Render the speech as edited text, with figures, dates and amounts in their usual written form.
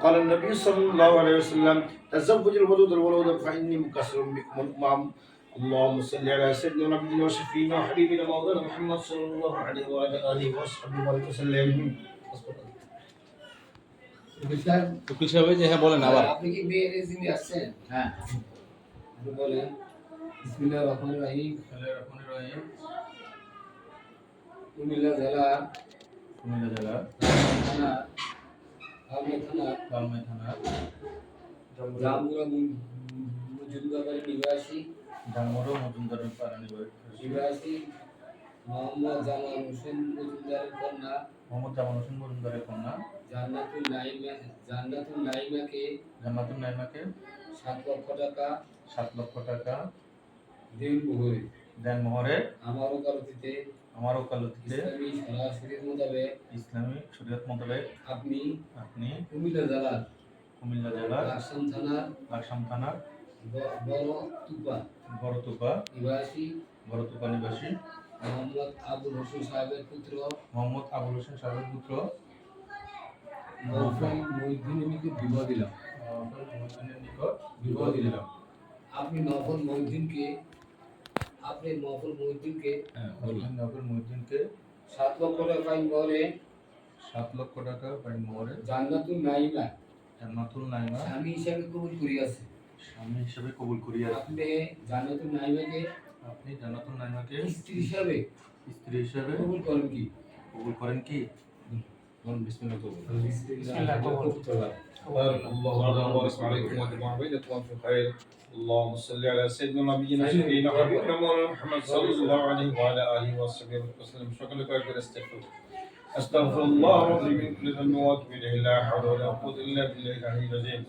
قال النبي صلى الله عليه وسلم تزوج الودود الولود فإني مكسر بكم الأمم اللهم صل على سيدنا ونبينا وشفينا وحبيبنا مولانا محمد صلى الله عليه وعلى آله وصحبه وسلم উকিল সাহেব যে হ্যাঁ বলেন আবার। আপনি কি বিয়ে রেজিমে আসছেন? হ্যাঁ আপনি বলেন বিসমিল্লাহির রহমানির রহিম। কুমিল্লা জেলা থানা জামুরা মজুমদার নিবাসী মোহাম্মদ জামাল হোসেন মজুমদারের কন্যা জান্নাতুল নাইমাকে 7 লক্ষ টাকা দেন মোহরে আমার ওকালতিতে ইসলামী শরীয়ত মোতাবেক আপনি কুমিল্লা জেলার লাকসাম থানার বড় তুপা নিবাসী মোহাম্মদ আবুল হোসেন সাহেবের পুত্র মহিউদ্দিনের নিকট বিবাহ দিলাম। আপনি নফল মহিউদ্দিনকে 7 লক্ষ টাকা ফাইন মোহরে জান্নাতুল নাইমা স্বামী হিসেবে কবুল করিয়াছে। আপনি জান্নাতুল নাইমাকে স্ত্রী হিসাবে কবুল করেন কি? বিসমিল্লাহ اللهم صل على سيدنا نبينا شفينا حبيبنا مولانا محمد صلى الله عليه وعلى اله وصحبه وسلم شكرا لك استغفر الله العظيم من كل ذنب واتوب اليه لا حول ولا قوه الا بالله العلي العظيم